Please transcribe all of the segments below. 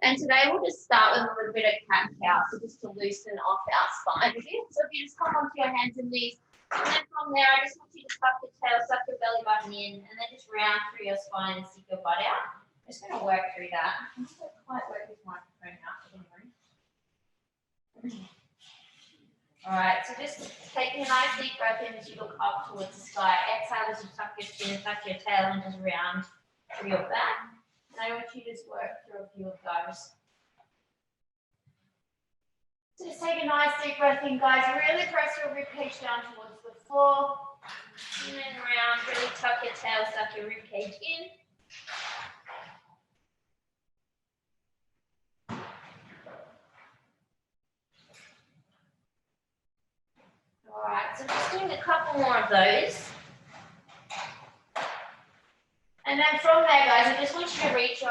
And today we'll just start with a little bit of cat-cow, so just to loosen off our spine a bit. So if you just come onto your hands and knees, and then from there, I just want you to tuck your tail, suck your belly button in, and then just round through your spine and stick your butt out. I'm just going to work through that. I'm not going to quite work this microphone out anymore. All right, so just taking a nice deep breath in as you look up towards the sky. Exhale as you tuck your chin, tuck your tail, and just round through your back. And I want you to just work through a few of those. So just take a nice deep breath in, guys. Really press your ribcage down towards the floor. And then round, really tuck your tail, suck your ribcage in. All right, so just doing a couple more of those. And then from there, guys, I just want you to reach your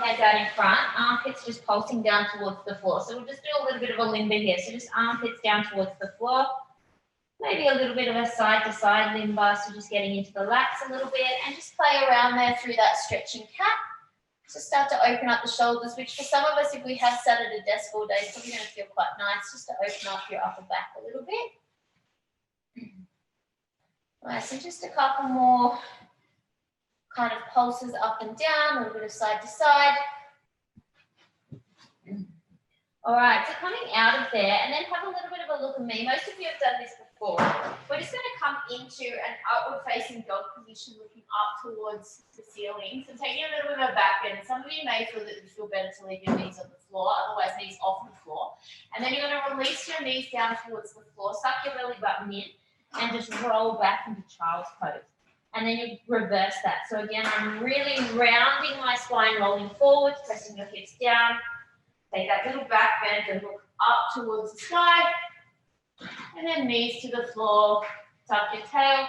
hands out in front, armpits just pulsing down towards the floor. So we'll just do a little bit of a limber here. So just armpits down towards the floor. Maybe a little bit of a side-to-side limber, so just getting into the lats a little bit, and just play around there through that stretching cat. So start to open up the shoulders, which for some of us, if we have sat at a desk all day, it's probably going to feel quite nice just to open up your upper back a little bit. All right, so just a couple more kind of pulses up and down, a little bit of side to side. All right, so coming out of there, and then have a little bit of a look at me. Most of you have done this before. We're just going to come into an upward-facing dog position, looking up towards the ceiling. So taking a little bit of a back bend. Some of you may feel that it would feel better to leave your knees on the floor, otherwise knees off the floor. And then you're going to release your knees down towards the floor, suck your belly button in, and just roll back into child's pose. And then you reverse that. So again, I'm really rounding my spine, rolling forward, pressing your hips down. Take that little back bend and look up towards the sky. And then knees to the floor, tuck your tail,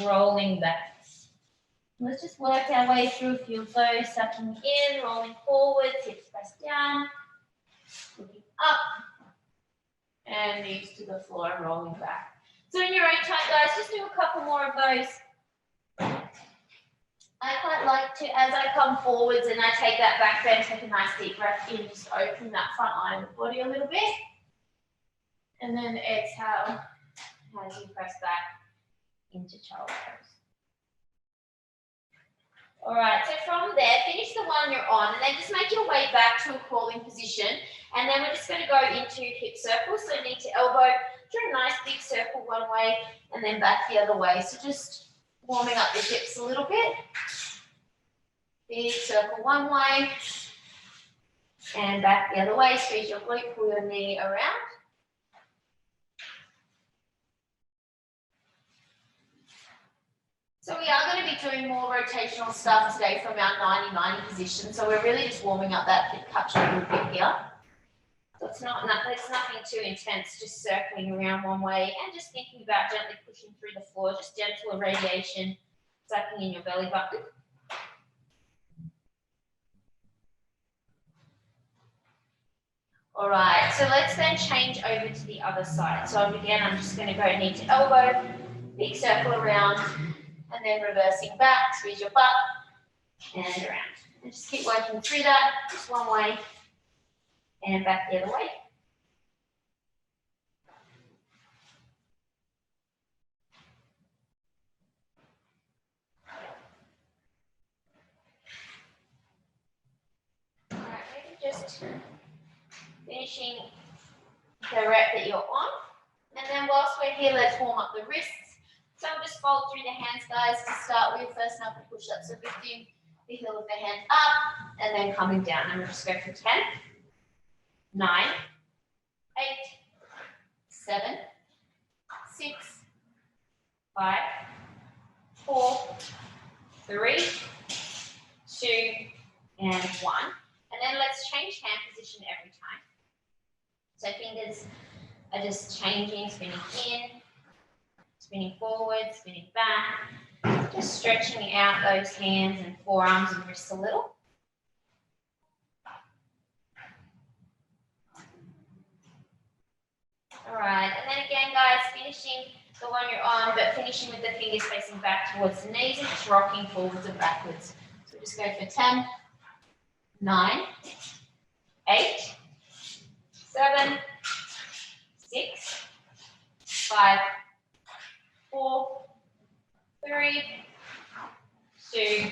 rolling back. Let's just work our way through a few of those. Sucking in, rolling forward, hips press down, looking up, and knees to the floor, rolling back. So in your own time, guys, just do a couple more of those. I quite like to, as I come forwards and I take that back bend, take a nice deep breath in, just open that front line of the body a little bit. And then exhale as you press back into child pose. All right, so from there, finish the one you're on, and then just make your way back to a crawling position. And then we're just going to go into hip circles, so knee to elbow, draw a nice big circle one way, and then back the other way. So just warming up your hips a little bit. Big circle one way, and back the other way. Squeeze your glute, pull your knee around. So we are going to be doing more rotational stuff today from our 90-90 position. So we're really just warming up that hip touch a little bit here. So it's nothing too intense, just circling around one way and just thinking about gently pushing through the floor, just gentle irradiation, sucking in your belly button. All right, so let's then change over to the other side. So again, I'm just going to go knee to elbow, big circle around, and then reversing back, squeeze your butt, and around. And just keep working through that, just one way, and back the other way. All right, maybe just finishing the rep that you're on. And then whilst we're here, let's warm up the wrists. So we'll just fold through the hands, guys, to start with. First up, push up. So lifting the heel of the hand up and then coming down. And we'll just go for 10, 9, 8, 7, 6, 5, 4, 3, 2, and 1. And then let's change hand position every time. So fingers are just changing, spinning in, spinning forward, spinning back, just stretching out those hands and forearms and wrists a little. All right, and then again, guys, finishing the one you're on, but finishing with the fingers facing back towards the knees and just rocking forwards and backwards. So just go for 10, 9, 8, 7, 6, 5, 4, 3, 2,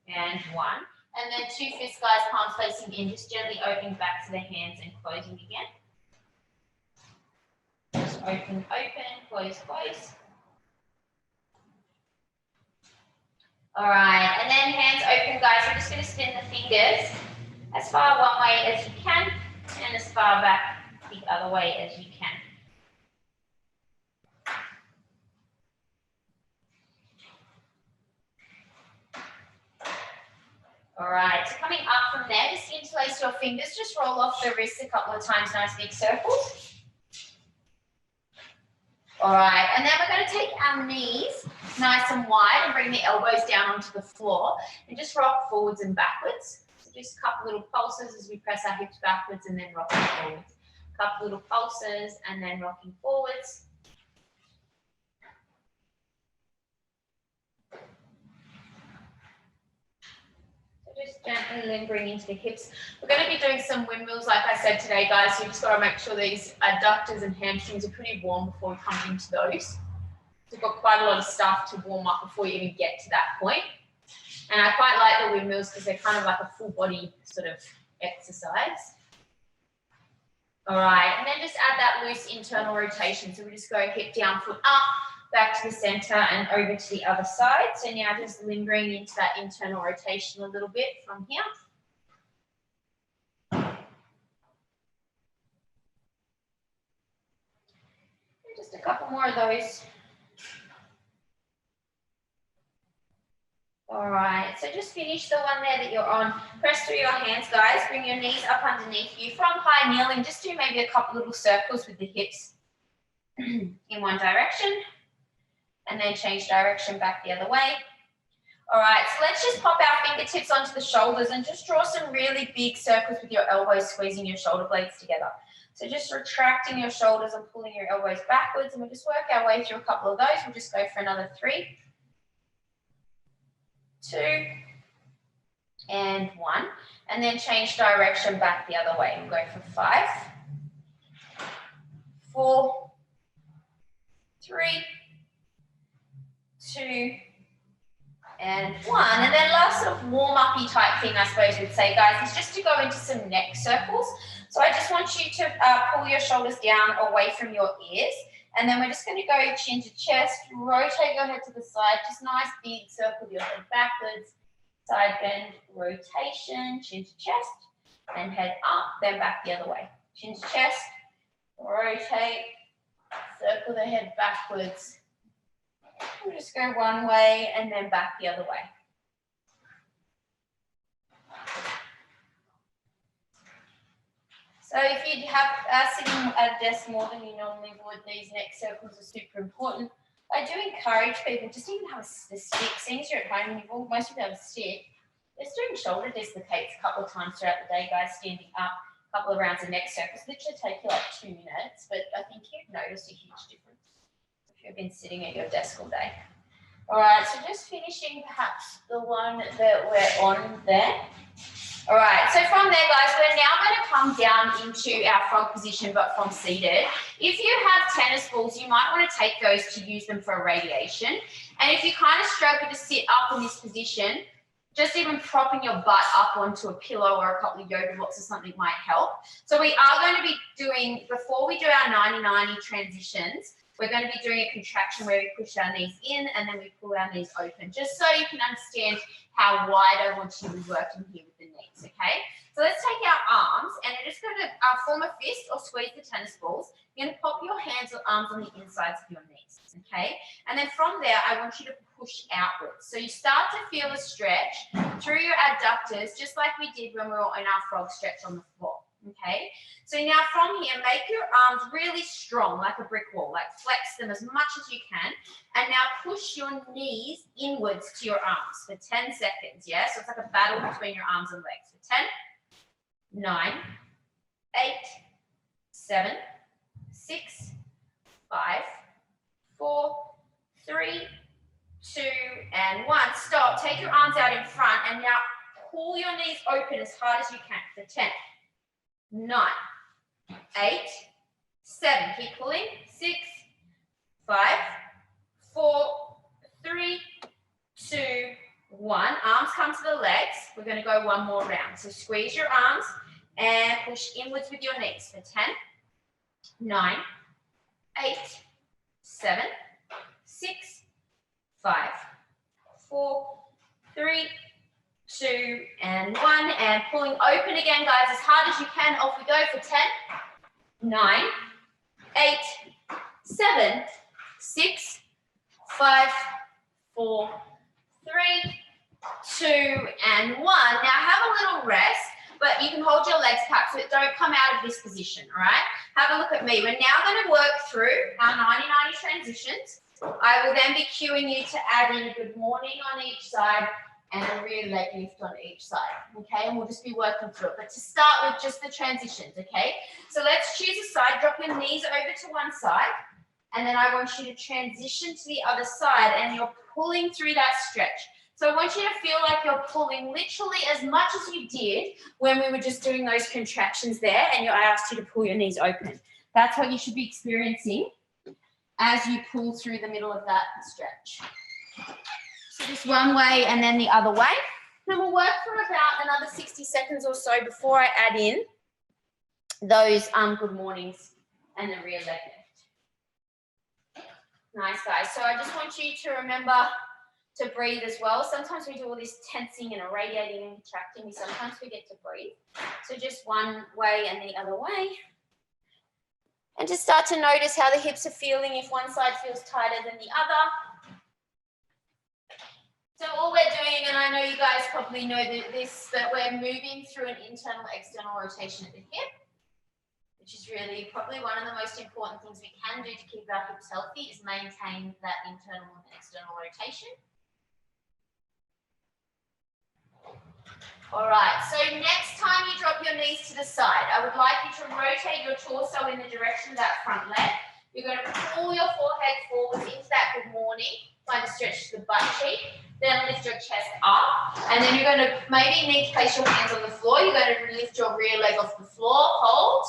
and 1. And then 2 fists, guys, palms facing in, just gently opening back to the hands and closing again. Just open, open, close, close. All right, and then hands open, guys. We're just going to spin the fingers as far one way as you can and as far back the other way as you can. All right, so coming up from there, just interlace your fingers, just roll off the wrists a couple of times, nice big circles. All right, and then we're going to take our knees nice and wide and bring the elbows down onto the floor and just rock forwards and backwards. So just a couple little pulses as we press our hips backwards and then rocking forwards. A couple little pulses and then rocking forwards. Just gently lingering into the hips. We're going to be doing some windmills, like I said today, guys. So you just got to make sure these adductors and hamstrings are pretty warm before we come into those. So we've got quite a lot of stuff to warm up before you even get to that point. And I quite like the windmills because they're kind of like a full body sort of exercise. All right, and then just add that loose internal rotation. So we just go hip down, foot up, back to the center and over to the other side. So now just lingering into that internal rotation a little bit from here. And just a couple more of those. All right, so just finish the one there that you're on. Press through your hands, guys. Bring your knees up underneath you. From high kneeling, just do maybe a couple little circles with the hips in one direction. And then change direction back the other way. All right, so let's just pop our fingertips onto the shoulders and just draw some really big circles with your elbows, squeezing your shoulder blades together. So just retracting your shoulders and pulling your elbows backwards, and we'll just work our way through a couple of those. We'll just go for another 3, 2, and 1. And then change direction back the other way. We'll go for 5, 4, 3, 2, and 1. And then last sort of warm-uppy type thing, I suppose we'd say, guys, is just to go into some neck circles. So I just want you to pull your shoulders down away from your ears. And then we're just going to go chin to chest, rotate your head to the side, just nice big circle with your head backwards, side bend, rotation, chin to chest, and head up, then back the other way. Chin to chest, rotate, circle the head backwards. We'll just go one way and then back the other way. So if you have sitting at a desk more than you normally would, these neck circles are super important. I do encourage people just even have a stick. Seeing as you're at home and most people have a stick, just doing shoulder dislocates a couple of times throughout the day, guys, standing up, a couple of rounds of neck circles. Literally take you like 2 minutes, but I think you'd notice a huge difference if you've been sitting at your desk all day. All right, so just finishing perhaps the one that we're on there. All right, so from there, guys, we're now going to come down into our frog position, but from seated. If you have tennis balls, you might want to take those to use them for irradiation. And if you kind of struggle to sit up in this position, just even propping your butt up onto a pillow or a couple of yoga blocks or something might help. So we are going to be doing, before we do our 90-90 transitions, we're going to be doing a contraction where we push our knees in and then we pull our knees open, just so you can understand how wide I want you to be working here with the knees, okay? So let's take our arms and we're just going to form a fist or squeeze the tennis balls. You're going to pop your hands or arms on the insides of your knees, okay? And then from there, I want you to push outwards. So you start to feel a stretch through your adductors, just like we did when we were in our frog stretch on the floor. Okay, so now from here, make your arms really strong, like a brick wall, like flex them as much as you can. And now push your knees inwards to your arms for 10 seconds, yeah? So it's like a battle between your arms and legs. For 10, 9, 8, 7, 6, 5, 4, 3, 2, and 1. Stop, take your arms out in front and now pull your knees open as hard as you can for 10, 9, 8, 7. Keep pulling. 6, 5, 4, 3, 2, 1. Arms come to the legs. We're going to go one more round. So squeeze your arms and push inwards with your knees for 10, 9, 8, 7, 6, 5, 4, 3, 2, and 1. And pulling open again, guys, as hard as you can. Off we go for 10, 9, 8, 7, 6, 5, 4, 3, 2, and 1. Now have a little rest, but you can hold your legs back so don't come out of this position, all right? Have a look at me. We're now going to work through our 90-90 transitions. I will then be cueing you to add in a good morning on each side and a rear leg lift on each side, okay? And we'll just be working through it. But to start with, just the transitions, okay? So let's choose a side. Drop your knees over to one side, and then I want you to transition to the other side, and you're pulling through that stretch. So I want you to feel like you're pulling literally as much as you did when we were just doing those contractions there, and I asked you to pull your knees open. That's what you should be experiencing as you pull through the middle of that stretch. So just one way and then the other way. And we'll work for about another 60 seconds or so before I add in those good mornings and the rear leg lift. Nice, guys. So I just want you to remember to breathe as well. Sometimes we do all this tensing and irradiating and contracting. We sometimes forget to breathe. So just one way and the other way. And just start to notice how the hips are feeling if one side feels tighter than the other. So all we're doing, and I know you guys probably know this, but we're moving through an internal external rotation at the hip, which is really probably one of the most important things we can do to keep our hips healthy, is maintain that internal and external rotation. All right, so next time you drop your knees to the side, I would like you to rotate your torso in the direction of that front leg. You're going to pull your forehead forwards into that good morning. Find a stretch to the butt cheek. Then lift your chest up. And then you're going to maybe need to place your hands on the floor. You're going to lift your rear leg off the floor. Hold.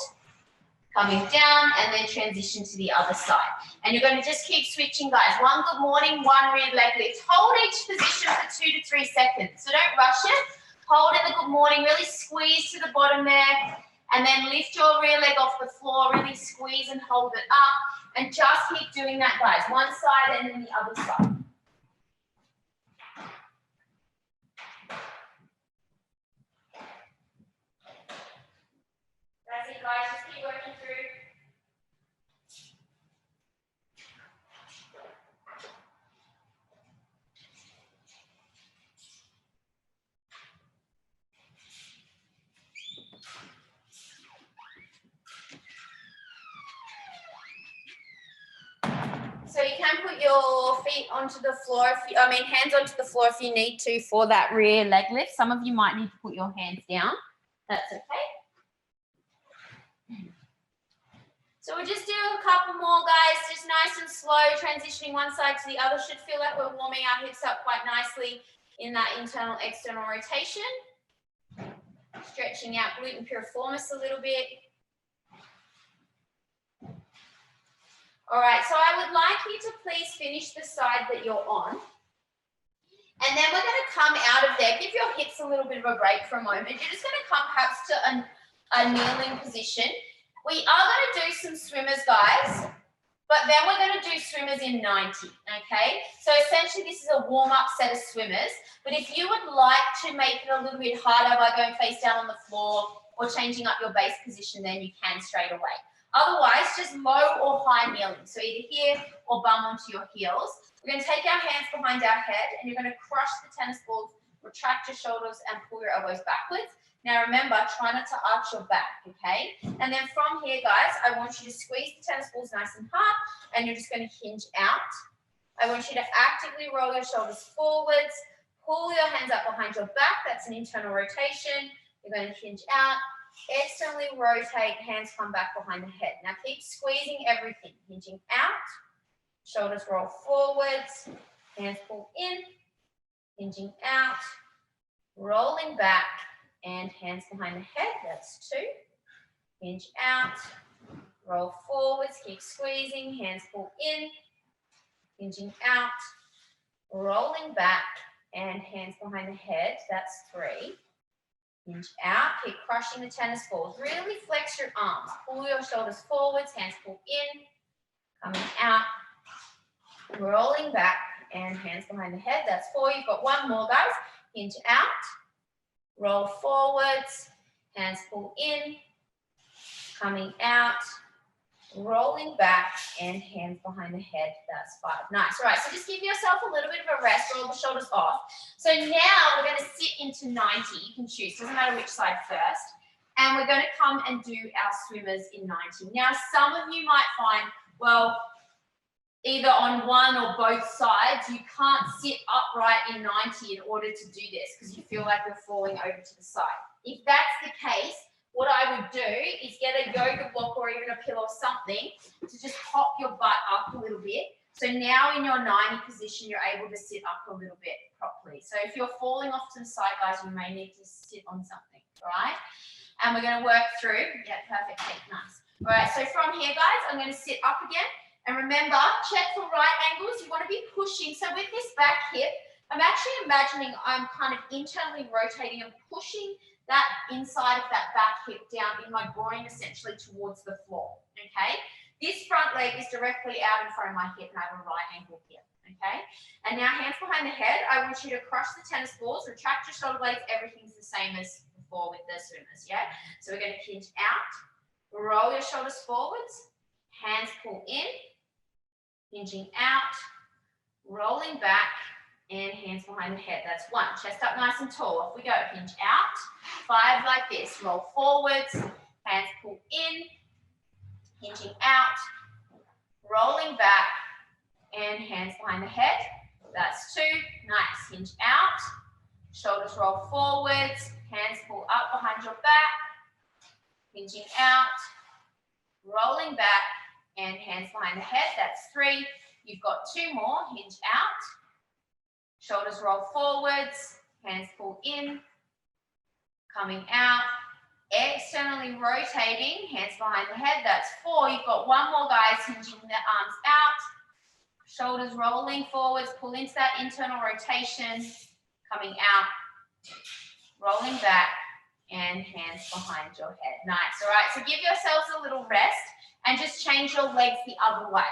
Coming down and then transition to the other side. And you're going to just keep switching, guys. One good morning, one rear leg lift. Hold each position for 2 to 3 seconds. So don't rush it. Hold in the good morning, really squeeze to the bottom there, and then lift your rear leg off the floor, really squeeze and hold it up, and just keep doing that, guys. One side and then the other side. That's it, guys. Just keep working through. So you can put your feet onto the floor, hands onto the floor if you need to for that rear leg lift. Some of you might need to put your hands down. That's okay. So we'll just do a couple more, guys, just nice and slow, transitioning one side to the other. Should feel like we're warming our hips up quite nicely in that internal, external rotation. Stretching out glute and piriformis a little bit. All right, so I would like you to please finish the side that you're on. And then we're going to come out of there. Give your hips a little bit of a break for a moment. You're just going to come perhaps to a kneeling position. We are going to do some swimmers, guys, but then we're going to do swimmers in 90, okay? So essentially this is a warm-up set of swimmers, but if you would like to make it a little bit harder by going face down on the floor or changing up your base position, then you can straight away. Otherwise, just low or high kneeling. So either here or bum onto your heels. We're going to take our hands behind our head and you're going to crush the tennis balls, retract your shoulders and pull your elbows backwards. Now remember, try not to arch your back, okay? And then from here, guys, I want you to squeeze the tennis balls nice and hard and you're just going to hinge out. I want you to actively roll your shoulders forwards, pull your hands up behind your back. That's an internal rotation. You're going to hinge out. Externally rotate, hands come back behind the head. Now keep squeezing everything, hinging out, shoulders roll forwards, hands pull in, hinging out, rolling back, and hands behind the head, that's 2. hinge out, roll forwards, keep squeezing, hands pull in, hinging out, rolling back, and hands behind the head, that's 3. Hinge out, keep crushing the tennis balls. Really flex your arms. Pull your shoulders forwards, hands pull in, coming out, rolling back, and hands behind the head. That's 4. You've got 1 more, guys. Hinge out, roll forwards, hands pull in, coming out, rolling back, and hands behind the head. That's 5. Nice. All right, so just give yourself a little bit of a rest. Roll the shoulders off. So now we're going to sit into 90. You can choose. Doesn't matter which side first. And we're going to come and do our swimmers in 90. Now, some of you might find, well, either on one or both sides, you can't sit upright in 90 in order to do this because you feel like you're falling over to the side. If that's the case, what I would do is get a yoga block or even a pillow or something to just hop your butt up a little bit. So now in your 90 position, you're able to sit up a little bit properly. So if you're falling off to the side, guys, you may need to sit on something, all right? And we're going to work through. Yeah, perfect. Nice. All right, so from here, guys, I'm going to sit up again. And remember, check for right angles. You want to be pushing. So with this back hip, I'm actually imagining I'm kind of internally rotating and pushing that inside of that back hip down in my groin, essentially towards the floor, okay? This front leg is directly out in front of my hip and I have a right angle here, okay? And now hands behind the head. I want you to crush the tennis balls, retract your shoulder blades. Everything's the same as before with the swimmers, yeah? So we're going to hinge out, roll your shoulders forwards, hands pull in, hinging out, rolling back, and hands behind the head. That's 1. Chest up nice and tall. Off we go. Hinge out. 5 like this. Roll forwards. Hands pull in. Hinging out. Rolling back. And hands behind the head. That's 2. Nice. Hinge out. Shoulders roll forwards. Hands pull up behind your back. Hinging out. Rolling back. And hands behind the head. That's 3. You've got 2 more. Hinge out. Shoulders roll forwards, hands pull in, coming out, externally rotating, hands behind the head, that's 4. You've got 1 more, guys, hinging the arms out, shoulders rolling forwards, pull into that internal rotation, coming out, rolling back, and hands behind your head. Nice, all right, so give yourselves a little rest and just change your legs the other way.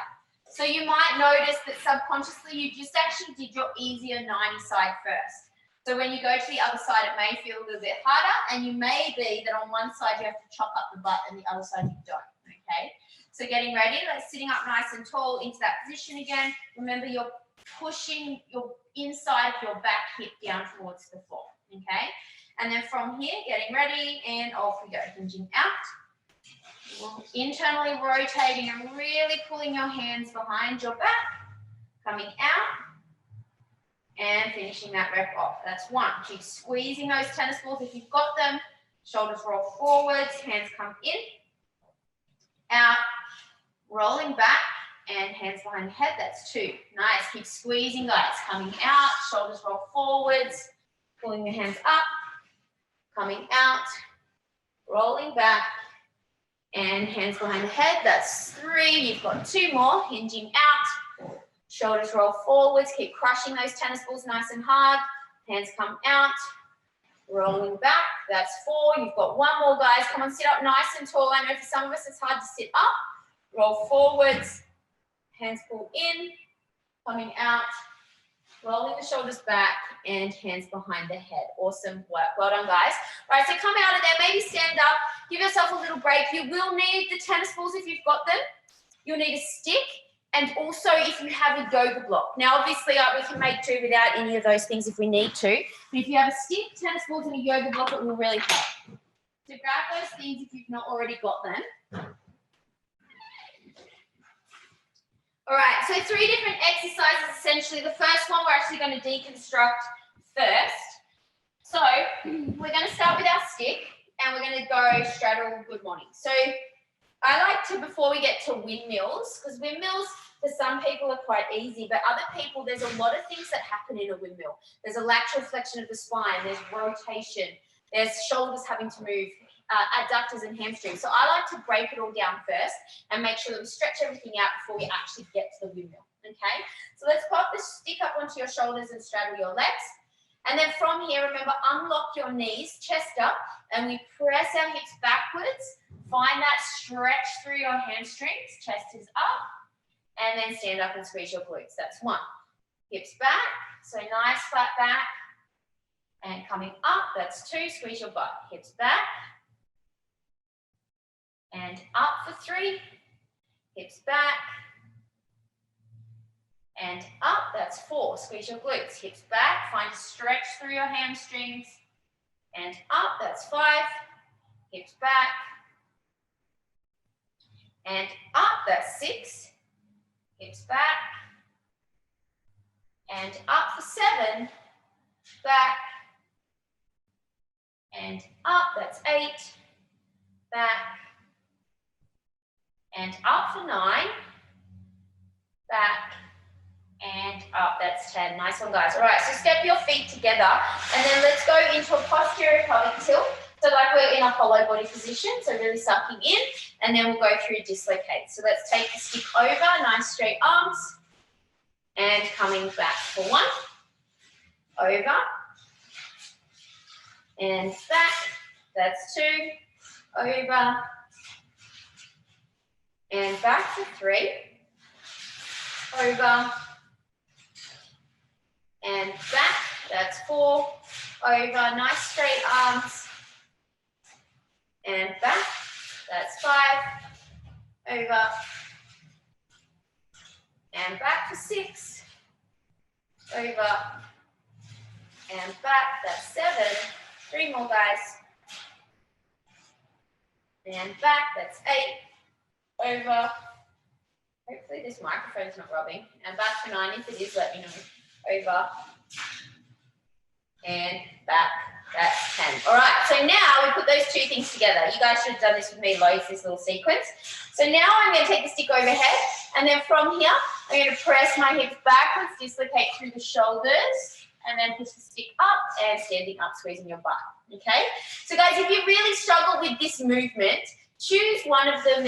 So you might notice that subconsciously you just actually did your easier 90 side first. So when you go to the other side, it may feel a little bit harder, and you may be that on one side you have to chop up the butt and the other side you don't, okay? So getting ready, like sitting up nice and tall into that position again. Remember, you're pushing your inside of your back hip down towards the floor, okay? And then from here, getting ready, and off we go, hinging out. Internally rotating and really pulling your hands behind your back, coming out, and finishing that rep off. That's 1. Keep squeezing those tennis balls if you've got them. Shoulders roll forwards, hands come in, out, rolling back, and hands behind the head. That's 2. Nice. Keep squeezing, guys. Coming out, shoulders roll forwards, pulling your hands up, coming out, rolling back, and hands behind the head. That's 3. You've got 2 more. Hinging out. Shoulders roll forwards. Keep crushing those tennis balls nice and hard. Hands come out. Rolling back. That's 4. You've got 1 more, guys. Come on, sit up nice and tall. I know for some of us it's hard to sit up. Roll forwards. Hands pull in. Coming out. Rolling the shoulders back and hands behind the head. Awesome work. Well done, guys. All right, so come out of there. Maybe stand up. Give yourself a little break. You will need the tennis balls if you've got them. You'll need a stick, and also if you have a yoga block. Now, obviously, we can make do without any of those things if we need to. But if you have a stick, tennis balls, and a yoga block, it will really help. So grab those things if you've not already got them. All right, so 3 different exercises essentially. The first one we're actually going to deconstruct first. So we're going to start with our stick and we're going to go straddle good morning. So I like to, before we get to windmills, because windmills for some people are quite easy, but other people, there's a lot of things that happen in a windmill. There's a lateral flexion of the spine, there's rotation, there's shoulders having to move, adductors and hamstrings. So I like to break it all down first and make sure that we stretch everything out before we actually get to the windmill, okay? So let's pop the stick up onto your shoulders and straddle your legs. And then from here, remember, unlock your knees, chest up, and we press our hips backwards. Find that stretch through your hamstrings, chest is up, and then stand up and squeeze your glutes. That's 1. Hips back, so nice flat back. And coming up, that's 2, squeeze your butt. Hips back. And up for 3, hips back. And up, that's 4, squeeze your glutes. Hips back, find a stretch through your hamstrings. And up, that's 5, hips back. And up, that's 6, hips back. And up for 7, back. And up, that's 8, back. And up for 9, back. And up, that's 10. Nice one, guys. All right, so step your feet together, and then let's go into a posterior pelvic tilt. So like we're in a hollow body position, so really sucking in, and then we'll go through dislocate. So let's take the stick over, nice straight arms, and coming back for 1, over, and back, that's 2, over, and back to 3, over, and back, that's 4, over, nice straight arms, and back, that's 5, over, and back for 6, over, and back, that's 7, 3 more, guys, and back, that's 8, over, hopefully this microphone's not rubbing, and back for 9, if it is, let me know, over, and back, that's 10. All right, so now we put those 2 things together. You guys should have done this with me loads, this little sequence. So now I'm going to take the stick overhead, and then from here, I'm going to press my hips backwards, dislocate through the shoulders, and then push the stick up and standing up, squeezing your butt, okay? So guys, if you really struggle with this movement, choose one of them,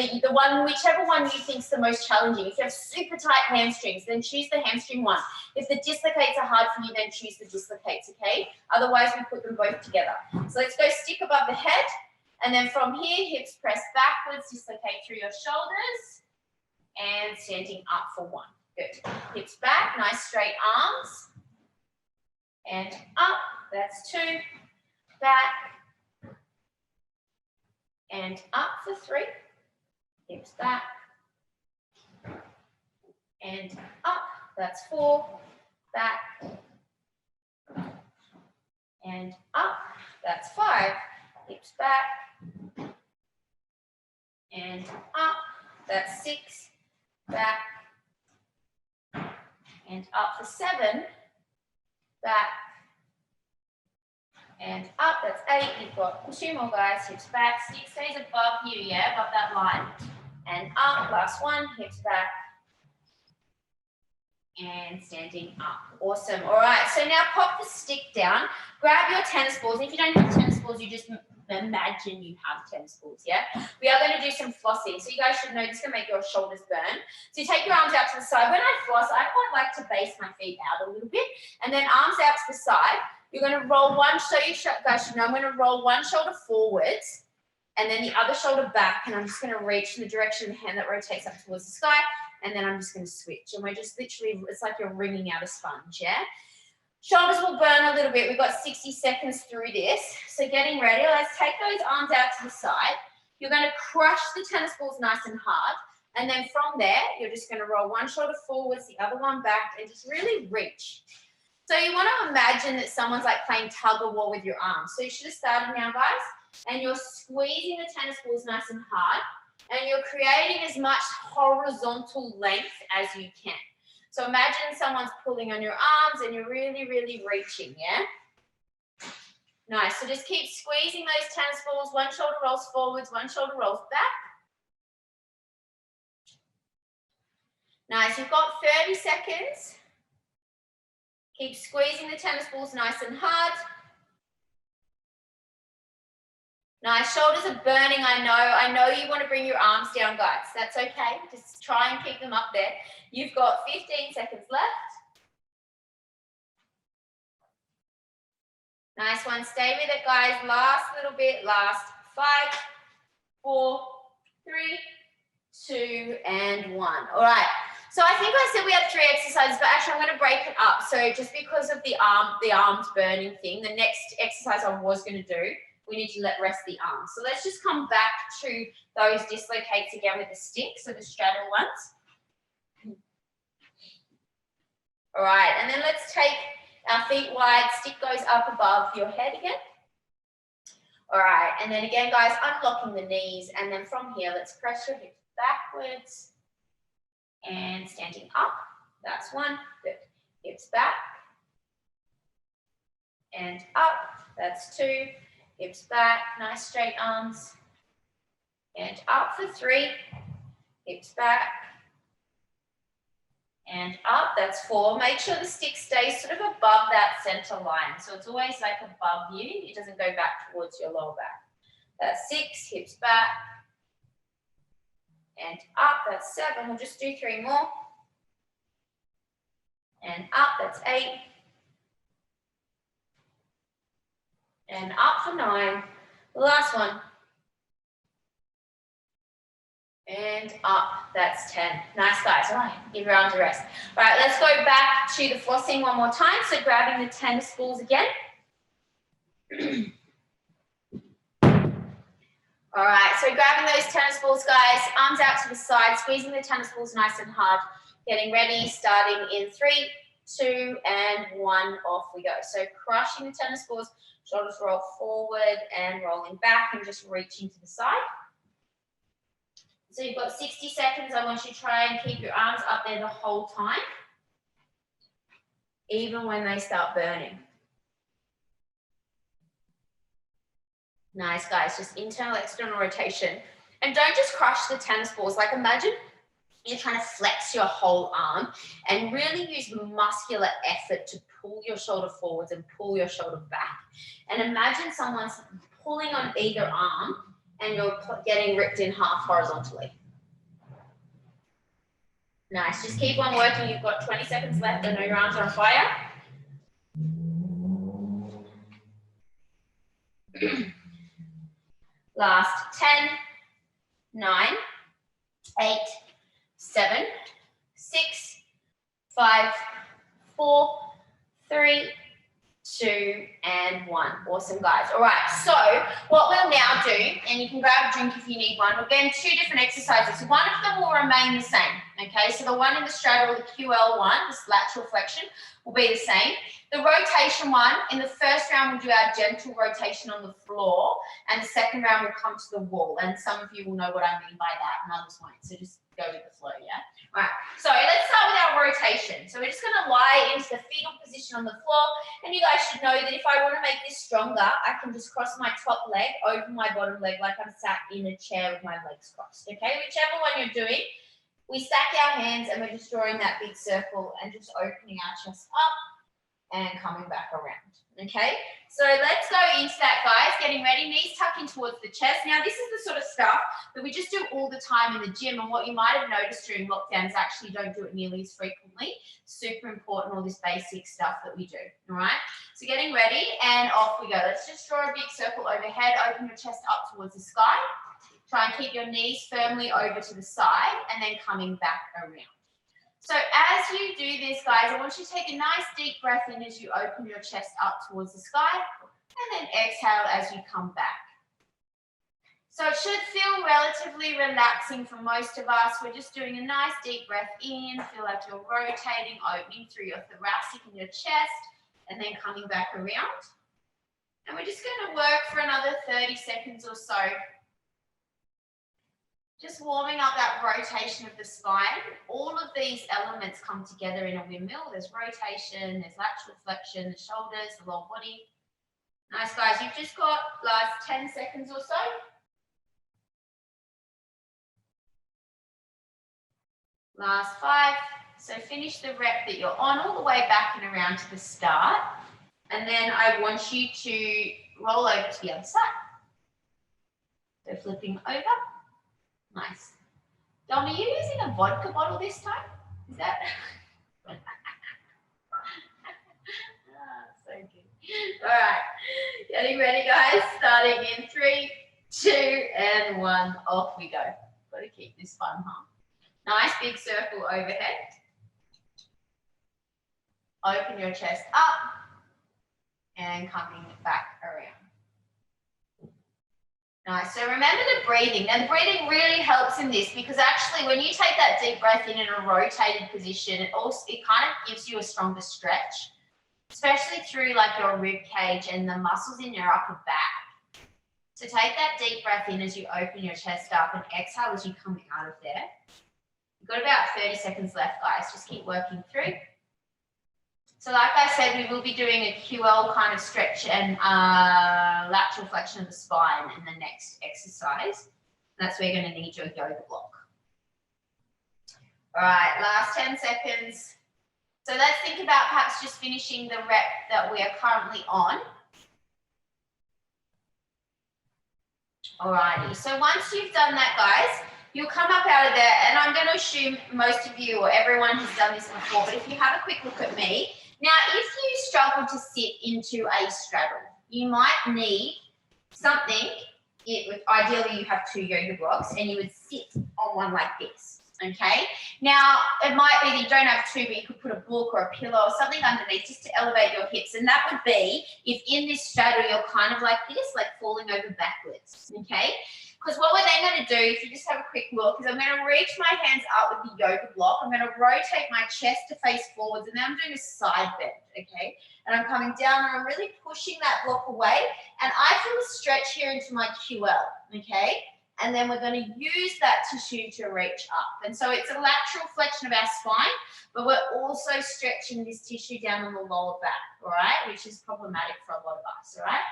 whichever one you think is the most challenging. If you have super tight hamstrings, then choose the hamstring one. If the dislocates are hard for you, then choose the dislocates, okay? Otherwise, we put them both together. So let's go stick above the head, and then from here, hips press backwards, dislocate through your shoulders, and standing up for 1. Good. Hips back, nice straight arms, and up, that's 2, back, and up for 3, hips back, and up, that's 4, back, and up, that's 5, hips back, and up, that's 6, back, and up for 7, back, and up, that's 8, you've got 2 more, guys, hips back, stick stays above here, yeah, above that line, and up, last 1, hips back, and standing up. Awesome. All right, so now pop the stick down, grab your tennis balls. If you don't have tennis balls, you just imagine you have tennis balls, yeah? We are going to do some flossing. So you guys should know this is going to make your shoulders burn. So you take your arms out to the side. When I floss, I quite like to base my feet out a little bit, and then arms out to the side. You're going to roll one, so you guys should know, I'm going to roll one shoulder forwards, and then the other shoulder back, and I'm just going to reach in the direction of the hand that rotates up towards the sky, and then I'm just going to switch. And we're just literally, it's like you're wringing out a sponge, yeah? Shoulders will burn a little bit. We've got 60 seconds through this. So getting ready, let's take those arms out to the side. You're going to crush the tennis balls nice and hard. And then from there, you're just going to roll one shoulder forwards, the other one back, and just really reach. So you want to imagine that someone's like playing tug of war with your arms. So you should have started now, guys. And you're squeezing the tennis balls nice and hard. And you're creating as much horizontal length as you can. So imagine someone's pulling on your arms and you're really, really reaching, yeah? Nice. So just keep squeezing those tennis balls. One shoulder rolls forwards, one shoulder rolls back. Nice. You've got 30 seconds. Keep squeezing the tennis balls nice and hard. Nice, shoulders are burning, I know you want to bring your arms down, guys. That's okay, just try and keep them up there. You've got 15 seconds left. Nice one, stay with it, guys. Last little bit, last 5, 4, 3, 2, and 1. All right, so I think I said we have 3 exercises, but actually I'm going to break it up. So just because of the arms burning thing, the next exercise I was going to do, we need to rest the arms. So let's just come back to those dislocates again with the stick, so the straddle ones. All right, and then let's take our feet wide, stick goes up above your head again. All right, and then again, guys, unlocking the knees, and then from here, let's press your hips backwards and standing up. That's 1. Good. Hips back and up. That's 2. Hips back, nice straight arms. And up for 3. Hips back. And up, that's 4. Make sure the stick stays sort of above that center line. So it's always like above you. It doesn't go back towards your lower back. That's 6, hips back. And up, that's 7. We'll just do 3 more. And up, that's 8. And up for 9. The last one. And up, that's 10. Nice, guys. All right, give your arms a rest. All right, let's go back to the flossing one more time. So grabbing the tennis balls again. All right, so grabbing those tennis balls, guys, arms out to the side, squeezing the tennis balls nice and hard. Getting ready, starting in 3, 2, and 1, off we go. So crushing the tennis balls, shoulders roll forward and rolling back and just reaching to the side. So you've got 60 seconds. I want you to try and keep your arms up there the whole time, even when they start burning. Nice, guys, just internal, external rotation. And don't just crush the tennis balls. Like imagine you're trying to flex your whole arm and really use muscular effort to pull your shoulder forwards and pull your shoulder back. And imagine someone's pulling on either arm and you're getting ripped in half horizontally. Nice, just keep on working. You've got 20 seconds left. I know your arms are on fire. Last 10, 9, 8, 7, 6, 5, 4, 3, 2, and 1. Awesome, guys. All right, so what we'll now do, and you can grab a drink if you need one, we're getting 2 different exercises. One of them will remain the same, okay? So the one in the straddle, the QL1, this lateral flexion, will be the same. The rotation one, in the first round, we'll do our gentle rotation on the floor, and the second round will come to the wall. And some of you will know what I mean by that, and others won't. So just go with the flow, yeah? All right, so let's start with our rotation. So we're just going to lie into the fetal position on the floor, and you guys should know that if I want to make this stronger, I can just cross my top leg over my bottom leg like I'm sat in a chair with my legs crossed, okay? Whichever one you're doing, we stack our hands and we're just drawing that big circle and just opening our chest up and coming back around, okay? So let's go into that, guys. Getting ready, knees tucking towards the chest. Now, this is the sort of stuff that we just do all the time in the gym, and what you might have noticed during lockdown is actually don't do it nearly as frequently. Super important, all this basic stuff that we do, all right? So getting ready, and off we go. Let's just draw a big circle overhead, open your chest up towards the sky. Try and keep your knees firmly over to the side, and then coming back around. So as you do this, guys, I want you to take a nice deep breath in as you open your chest up towards the sky, and then exhale as you come back. So it should feel relatively relaxing for most of us. We're just doing a nice deep breath in, feel like you're rotating, opening through your thoracic and your chest, and then coming back around. And we're just going to work for another 30 seconds or so. Just warming up that rotation of the spine. All of these elements come together in a windmill. There's rotation, there's lateral flexion, the shoulders, the lower body. Nice, guys. You've just got last 10 seconds or so. Last 5. So finish the rep that you're on all the way back and around to the start. And then I want you to roll over to the other side. So flipping over. Nice. Dom, are you using a vodka bottle this time? Is that? So good. All right. Getting ready, guys. Starting in 3, 2, and 1. Off we go. Got to keep this fun, huh? Nice big circle overhead. Open your chest up and coming back around. Nice. So remember the breathing. Now the breathing really helps in this because actually when you take that deep breath in a rotated position, it kind of gives you a stronger stretch, especially through like your rib cage and the muscles in your upper back. So take that deep breath in as you open your chest up and exhale as you come out of there. You've got about 30 seconds left, guys. Just keep working through. So like I said, we will be doing a QL kind of stretch and lateral flexion of the spine in the next exercise. That's where you're going to need your yoga block. All right, last 10 seconds. So let's think about perhaps just finishing the rep that we are currently on. Alrighty, so once you've done that, guys, you'll come up out of there, and I'm going to assume most of you or everyone has done this before, but if you have a quick look at me, now if you struggle to sit into a straddle, you might need something, ideally you have 2 yoga blocks, and you would sit on one like this, okay? Now, it might be that you don't have 2, but you could put a book or a pillow or something underneath just to elevate your hips, and that would be if in this straddle you're kind of like this, like falling over backwards, okay? Because what we're then going to do, if you just have a quick look, is I'm going to reach my hands up with the yoga block. I'm going to rotate my chest to face forwards, and then I'm doing a side bend, okay? And I'm coming down, and I'm really pushing that block away, and I feel a stretch here into my QL, okay? And then we're going to use that tissue to reach up. And so it's a lateral flexion of our spine, but we're also stretching this tissue down on the lower back, all right? Which is problematic for a lot of us, all right?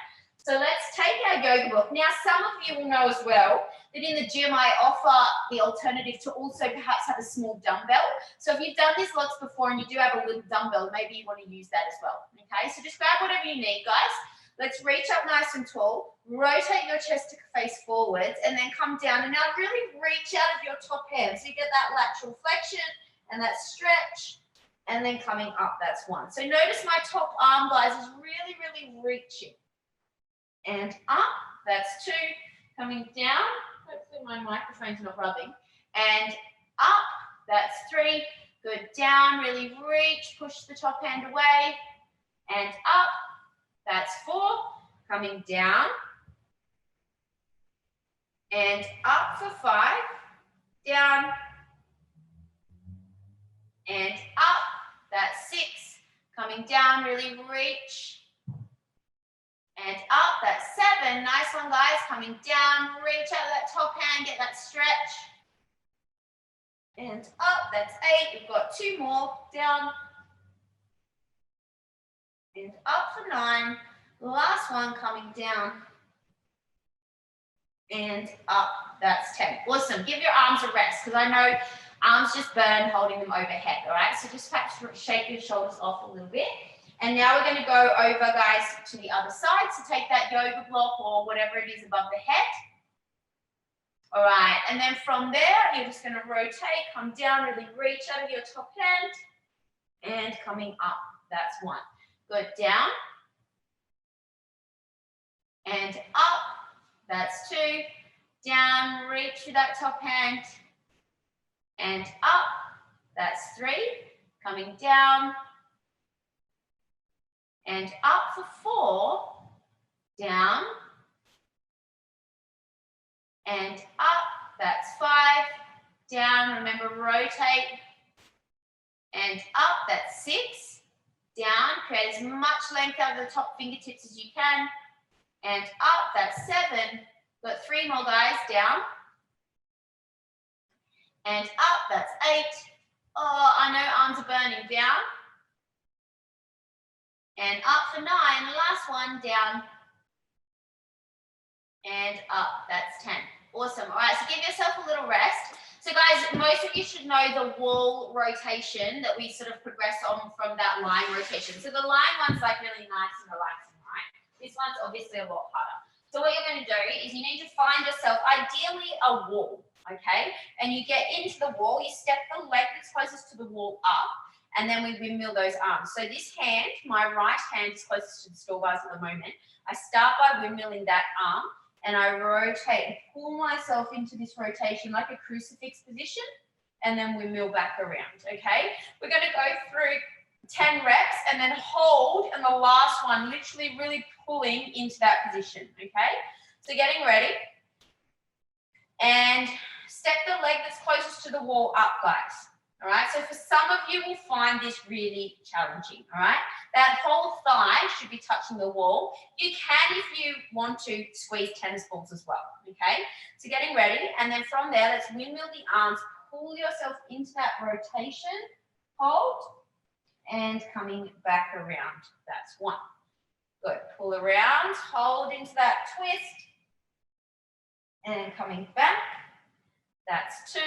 So let's take our yoga block. Now, some of you will know as well that in the gym, I offer the alternative to also perhaps have a small dumbbell. So if you've done this lots before and you do have a little dumbbell, maybe you want to use that as well, okay? So just grab whatever you need, guys. Let's reach up nice and tall, rotate your chest to face forwards, and then come down. And now really reach out of your top hand. So you get that lateral flexion and that stretch, and then coming up, that's 1. So notice my top arm, guys, is really, really reaching. And up, that's 2. Coming down, hopefully my microphone's not rubbing. And up, that's 3. Good, down, really reach, push the top hand away. And up, that's 4. Coming down. And up for 5. Down. And up, that's 6. Coming down, really reach. And up, that's 7. Nice one, guys. Coming down, reach out that top hand, get that stretch. And up, that's 8. We've got 2 more. Down. And up for 9. The last one coming down. And up, that's 10. Awesome. Give your arms a rest because I know arms just burn holding them overhead, all right? So just perhaps shake your shoulders off a little bit. And now we're going to go over, guys, to the other side. So take that yoga block or whatever it is above the head. All right. And then from there, you're just going to rotate, come down, really reach out of your top hand. And coming up, that's 1. Good, down. And up, that's 2. Down, reach for that top hand. And up, that's 3. Coming down. And up for 4, down, and up, that's 5, down, remember rotate, and up, that's 6, down, create as much length out of the top fingertips as you can, and up, that's 7, got 3 more, guys, down, and up, that's 8, oh, I know arms are burning, down, and up for 9, the last one, down, and up, that's 10. Awesome, all right, so give yourself a little rest. So guys, most of you should know the wall rotation that we sort of progress on from that line rotation. So the line one's like really nice and relaxing, right? This one's obviously a lot harder. So what you're going to do is you need to find yourself, ideally, a wall, okay? And you get into the wall, you step the leg that's closest to the wall up, and then we windmill those arms. So this hand, my right hand is closest to the store bars at the moment. I start by windmilling that arm, and I rotate and pull myself into this rotation like a crucifix position, and then windmill back around, okay? We're going to go through 10 reps and then hold, and the last one, literally really pulling into that position, okay? So getting ready. And step the leg that's closest to the wall up, guys. All right, so for some of you will find this really challenging, all right? That whole thigh should be touching the wall. You can, if you want to, squeeze tennis balls as well, okay? So getting ready, and then from there, let's windmill the arms, pull yourself into that rotation, hold, and coming back around. That's one. Good, pull around, hold into that twist, and coming back. That's two,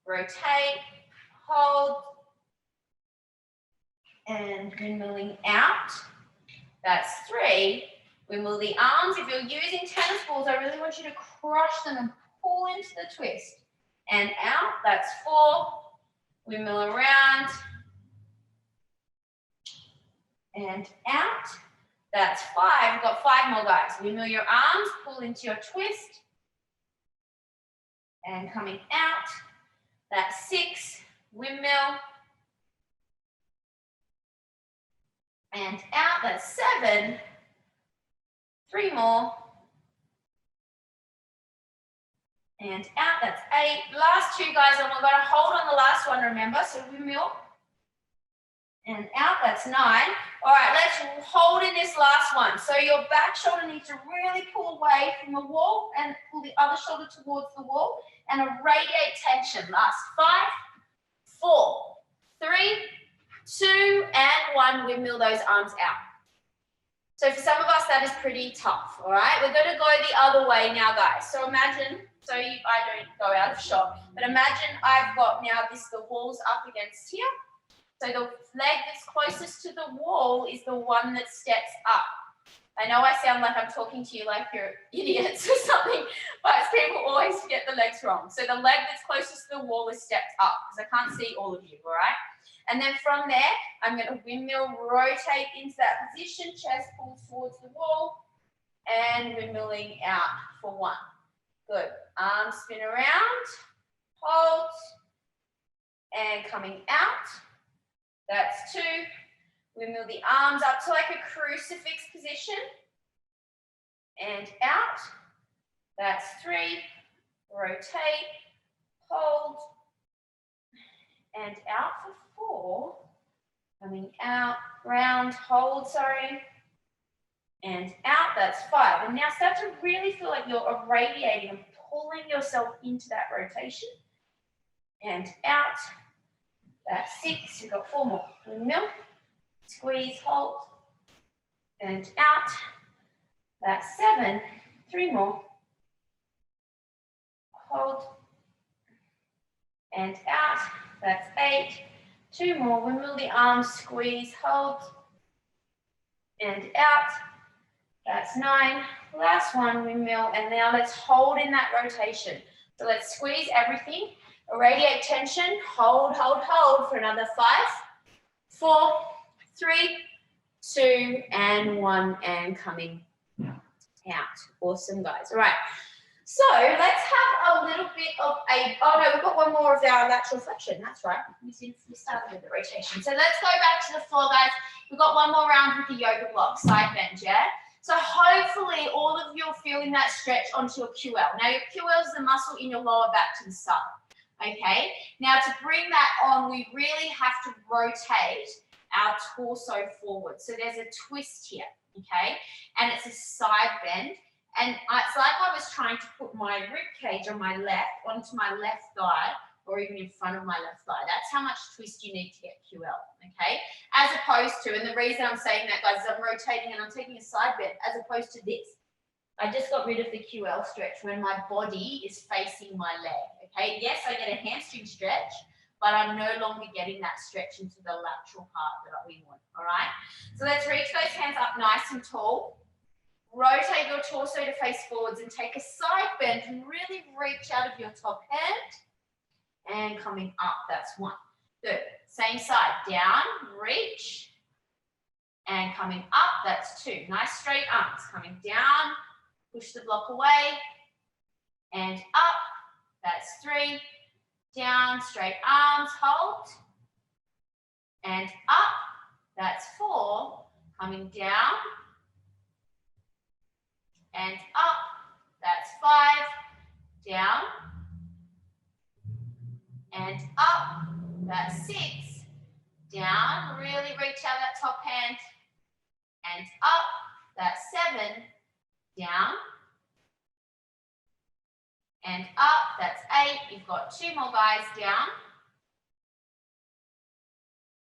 rotate, hold, and windmilling out. That's three. Windmill the arms. If you're using tennis balls, I really want you to crush them and pull into the twist. And out. That's four. Windmill around. And out. That's five. We've got five more, guys. Windmill your arms, pull into your twist. And coming out. That's six. Windmill. And out. That's seven. Three more. And out. That's eight. Last two, guys, and we're going to hold on the last one, remember? So windmill. And out. That's nine. All right, let's hold in this last one. So your back shoulder needs to really pull away from the wall and pull the other shoulder towards the wall and radiate tension. Last 5, 4, 3, 2, and 1. Windmill those arms out. So for some of us, that is pretty tough, all right? We're going to go the other way now, guys. So imagine, I don't go out of shot, but imagine I've got now the wall's up against here. So the leg that's closest to the wall is the one that steps up. I know I sound like I'm talking to you like you're idiots or something, but people always get the legs wrong. So the leg that's closest to the wall is stepped up because I can't see all of you, all right? And then from there, I'm going to windmill, rotate into that position, chest pulls towards the wall, and windmilling out for 1. Good. Arms spin around, hold, and coming out. That's 2. Windmill the arms up to like a crucifix position, and out. That's 3. Rotate, hold, and out for 4. Coming out, round, hold, sorry, and out. That's 5. And now start to really feel like you're radiating and pulling yourself into that rotation, and out. That's 6. You've got 4 more. Windmill, squeeze, hold, and out. That's 7. 3 more. Hold, and out. That's 8. 2 more. Windmill the arms, squeeze, hold, and out. That's 9. Last one, windmill, and now let's hold in that rotation. So let's squeeze everything, radiate tension, hold, hold, hold for another 5, 4, 3, 2, and 1, and coming out. Awesome, guys. All right. So let's have a little bit of a, oh no, we've got one more of our lateral flexion. That's right. We started with the rotation. So let's go back to the floor, guys. We've got one more round with the yoga block, side bend, yeah? So hopefully all of you are feeling that stretch onto your QL. Now your QL is the muscle in your lower back to the side, okay? Now to bring that on, we really have to rotate our torso forward. So there's a twist here, okay? And it's a side bend. And it's like I was trying to put my rib cage on my left onto my left thigh, or even in front of my left thigh. That's how much twist you need to get QL, okay? As opposed to, and the reason I'm saying that, guys, is I'm rotating and I'm taking a side bend, as opposed to this. I just got rid of the QL stretch when my body is facing my leg, okay? Yes, I get a hamstring stretch, but I'm no longer getting that stretch into the lateral part that we want, all right? So let's reach those hands up nice and tall. Rotate your torso to face forwards and take a side bend and really reach out of your top hand. And coming up, that's 1. Good. Same side, down, reach, and coming up, that's 2. Nice straight arms. Coming down, push the block away, and up, that's 3. Down, straight arms, hold, and up, that's 4. Coming down, and up, that's 5. Down, and up, that's 6. Down, really reach out that top hand, and up, that's 7. Down, and up, that's 8. You've got 2 more guys, down,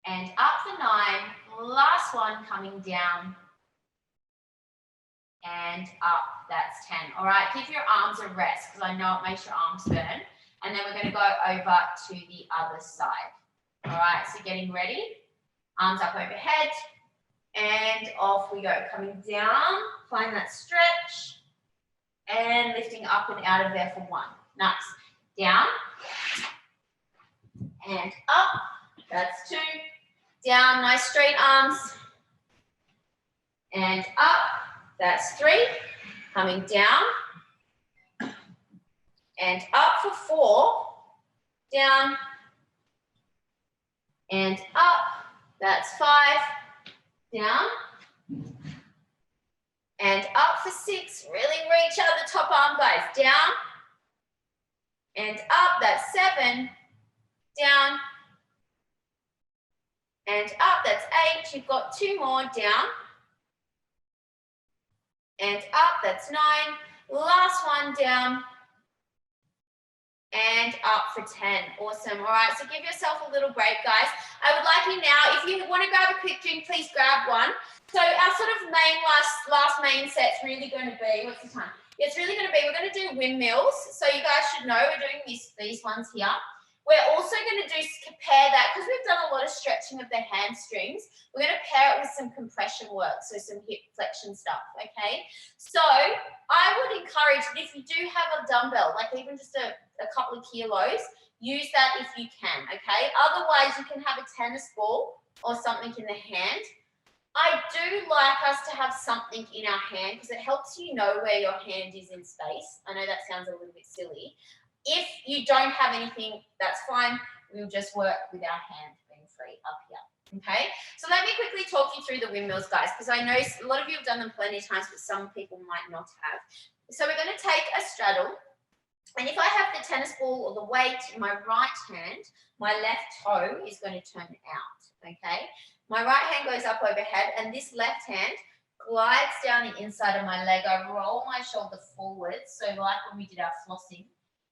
and up for 9. Last one, coming down, and up, that's 10. All right, give your arms a rest, because I know it makes your arms burn. And then we're going to go over to the other side. All right, so getting ready. Arms up overhead. And off we go. Coming down, find that stretch. And lifting up and out of there for 1. Nice. Down. And up. That's 2. Down, nice straight arms. And up. That's 3. Coming down. And up for 4, down, and up, that's 5, down, and up for 6, really reach out the top arm, guys, down, and up, that's 7, down, and up, that's 8, you've got 2 more, down, and up, that's 9, last one, down, and up for 10. Awesome. All right, so give yourself a little break, guys. I would like you now, if you want to grab a quick drink, please grab one. So our sort of last main set's really going to be, what's the time? It's really going to be, we're going to do windmills. So you guys should know we're doing these ones here. We're also going to pair that, because we've done a lot of stretching of the hamstrings, we're going to pair it with some compression work, so some hip flexion stuff, okay? So I would encourage, if you do have a dumbbell, like even just a couple of kilos, use that if you can, okay? Otherwise, you can have a tennis ball or something in the hand. I do like us to have something in our hand because it helps you know where your hand is in space. I know that sounds a little bit silly. If you don't have anything, that's fine. We'll just work with our hand being free up here. Okay, so let me quickly talk you through the windmills, guys, because I know a lot of you have done them plenty of times, but some people might not have. So we're going to take a straddle, and if I have the tennis ball or the weight in my right hand, my left toe is going to turn out, okay? My right hand goes up overhead, and this left hand glides down the inside of my leg. I roll my shoulder forwards, so like when we did our flossing,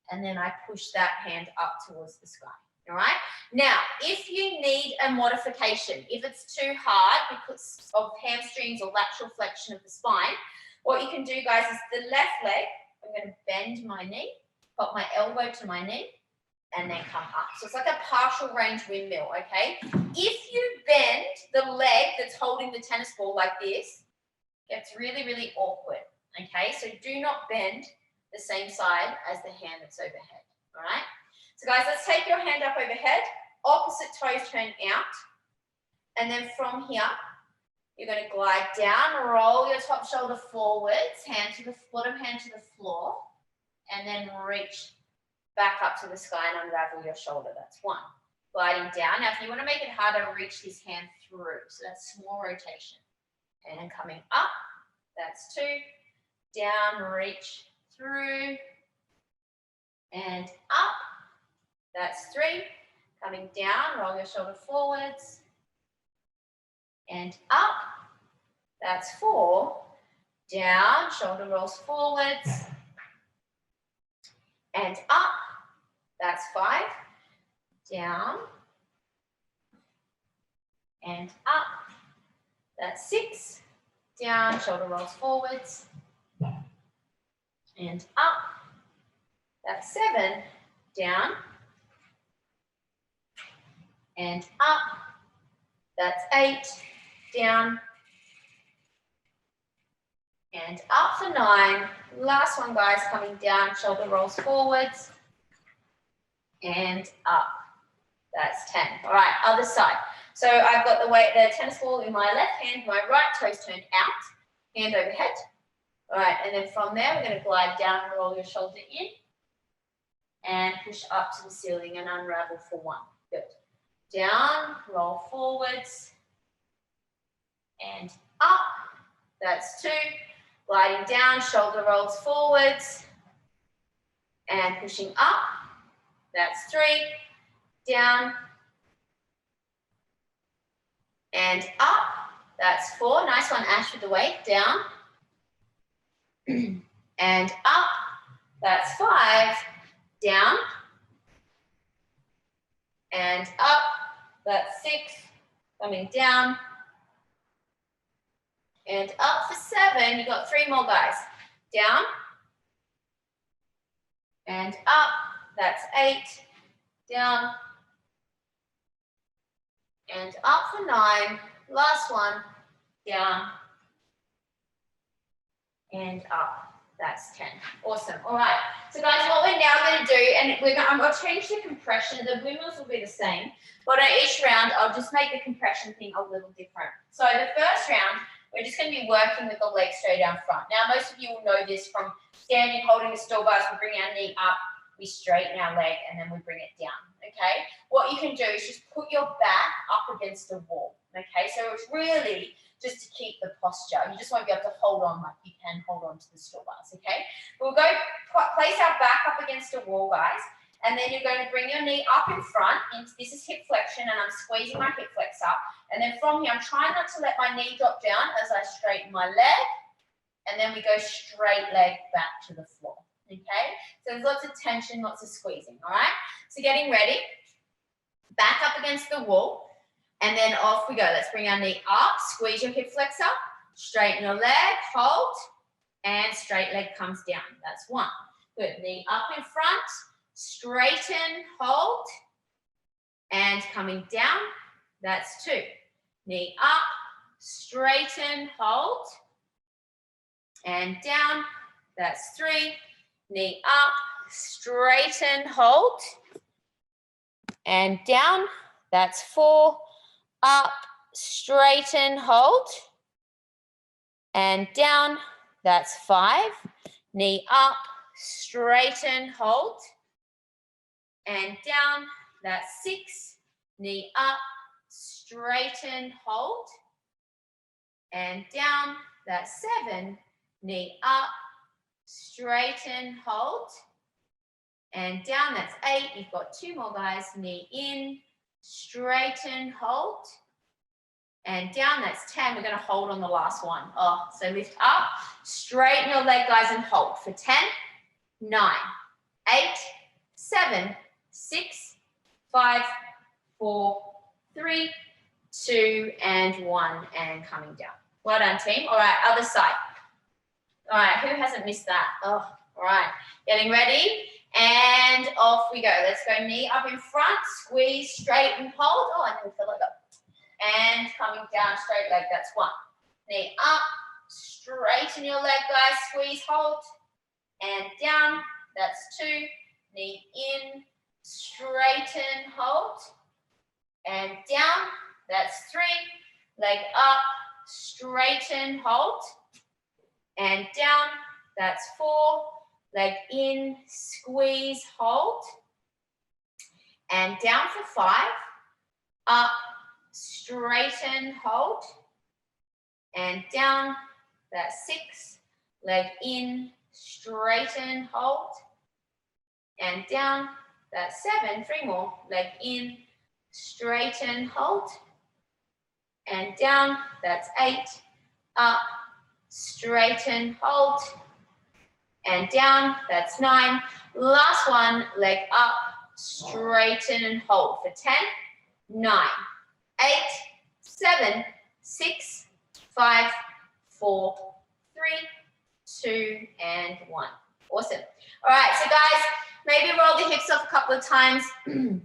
and then I push that hand up towards the sky. All right. Now, if you need a modification, if it's too hard because of hamstrings or lateral flexion of the spine, what you can do, guys, is the left leg, I'm going to bend my knee, put my elbow to my knee, and then come up. So it's like a partial range windmill, okay? If you bend the leg that's holding the tennis ball like this, it's really, really awkward, okay? So do not bend the same side as the hand that's overhead, all right? So guys, let's take your hand up overhead, opposite toes turn out, and then from here, you're going to glide down, roll your top shoulder forwards, hand to the bottom hand to the floor, and then reach back up to the sky and unravel your shoulder. That's 1. Gliding down. Now, if you want to make it harder, reach this hand through. So that's small rotation. And then coming up, that's 2. Down, reach through, and up. That's 3. Coming down, roll your shoulder forwards, and up. That's 4. Down, shoulder rolls forwards, and up. That's 5. Down, and up. That's 6. Down, shoulder rolls forwards, and up. That's 7. Down, and up. That's 8. Down, and up for 9. Last one, guys, coming down, shoulder rolls forwards and up. That's 10. All right, other side. So I've got the tennis ball in my left hand, my right toes turned out, hand overhead. All right, and then from there, we're going to glide down, roll your shoulder in, and push up to the ceiling and unravel for 1. Good. Down, roll forwards, and up. That's 2. Gliding down, shoulder rolls forwards, and pushing up. That's 3. Down, and up. That's 4. Nice one, Ash, with the weight. Down, and up. That's 5. Down, and up. That's 6. Coming down, and up for 7. You got 3 more, guys. Down, and up. That's 8. Down, and up for 9. Last one. Down, and up. That's 10. Awesome. All right. So guys, what we're now going to do, and I'm going to change the compression. The windmills will be the same, but on each round, I'll just make the compression thing a little different. So the first round, we're just going to be working with the leg straight down front. Now, most of you will know this from standing, holding the still bars. We bring our knee up, we straighten our leg, and then we bring it down. Okay. What you can do is just put your back up against the wall. Okay. So it's really just to keep the posture. You just won't be able to hold on like you can hold on to the still bars, okay? We'll go place our back up against a wall, guys, and then you're going to bring your knee up in front. This is hip flexion, and I'm squeezing my hip flex up. And then from here, I'm trying not to let my knee drop down as I straighten my leg, and then we go straight leg back to the floor, okay? So there's lots of tension, lots of squeezing, all right? So getting ready, back up against the wall. And then off we go. Let's bring our knee up, squeeze your hip flexor, straighten your leg, hold, and straight leg comes down. That's 1. Good. Knee up in front, straighten, hold, and coming down. That's 2. Knee up, straighten, hold, and down. That's 3. Knee up, straighten, hold, and down. That's 4. Up, straighten, hold, and down. That's 5. Knee up, straighten, hold, and down. That's 6. Knee up, straighten, hold, and down. That's 7. Knee up, straighten, hold, and down. That's 8. You've got 2 more, guys. Knee in, straighten, hold, and down. That's 10. We're going to hold on the last one. So lift up, straighten your leg, guys, and hold for 10, 9, 8, 7, 6, 5, 4, 3, 2, and 1, and coming down. Well done, team. All right, other side. All right, who hasn't missed that? All right, getting ready. And off we go. Let's go knee up in front, squeeze, straighten, hold. I nearly fell over. And coming down, straight leg, that's 1. Knee up, straighten your leg, guys, squeeze, hold, and down, that's 2. Knee in, straighten, hold, and down, that's 3. Leg up, straighten, hold, and down, that's 4. Leg in, squeeze, hold, and down for 5. Up, straighten, hold, and down. That's 6. Leg in, straighten, hold, and down. That's 7. 3 more. Leg in, straighten, hold, and down. That's 8. Up, straighten, hold, and down. That's 9. Last one, leg up, straighten and hold for 10, 9, 8, 7, 6, 5, 4, 3, 2, and 1. Awesome. All right, so guys, maybe roll the hips off a couple of times. And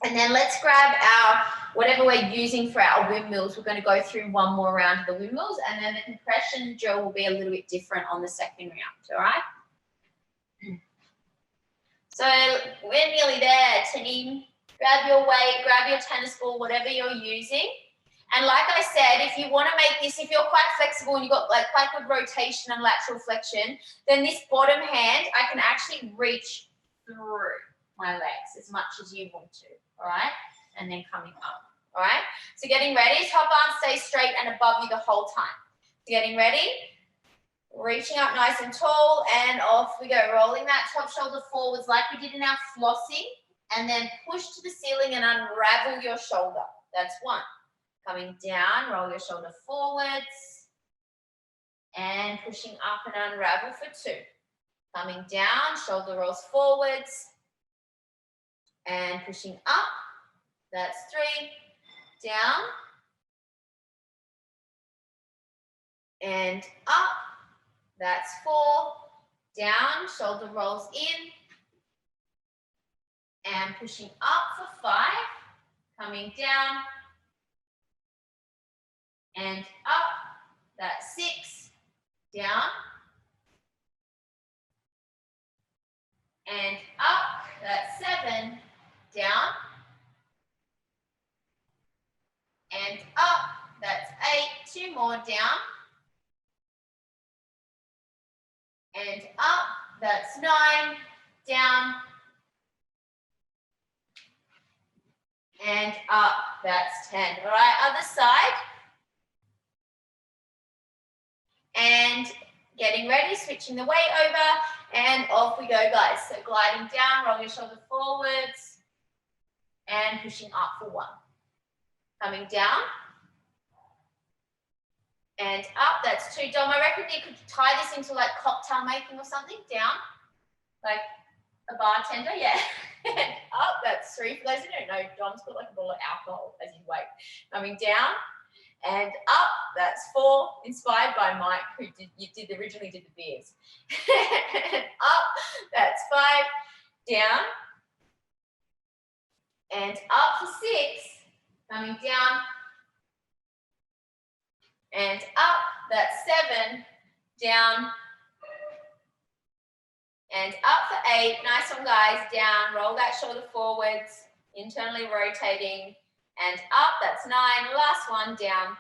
then let's grab our whatever we're using for our windmills, we're going to go through one more round of the windmills, and then the compression drill will be a little bit different on the second round, all right? So we're nearly there, team. Grab your weight, grab your tennis ball, whatever you're using. And like I said, if you want to make this, if you're quite flexible and you've got like quite good rotation and lateral flexion, then this bottom hand, I can actually reach through my legs as much as you want to, all right? And then coming up, all right? So getting ready, top arm stays straight and above you the whole time. So getting ready, reaching up nice and tall, and off we go, rolling that top shoulder forwards like we did in our flossing, and then push to the ceiling and unravel your shoulder. That's one. Coming down, roll your shoulder forwards, and pushing up and unravel for two. Coming down, shoulder rolls forwards, and pushing up. That's three. Down, and up. That's four. Down, shoulder rolls in, and pushing up for five. Coming down, and up. That's six. Down, and up. That's seven. Down, and up. That's eight. Two more. Down, and up. That's nine. Down, and up. That's 10. All right, other side. And getting ready, switching the weight over, and off we go, guys. So gliding down, roll your shoulder forwards, and pushing up for one. Coming down, and up. That's two. Dom, I reckon you could tie this into like cocktail making or something. Down, like a bartender, yeah. And up, that's three. For those who don't know, Dom's got like a bottle of alcohol as his weight. Coming down, and up, that's four, inspired by Mike, who originally did the beers. Up, that's five, down, and up for six, coming down, and up, that's seven, down, and up for eight. Nice one, guys. Down, roll that shoulder forwards, internally rotating, and up, that's nine. Last one, down,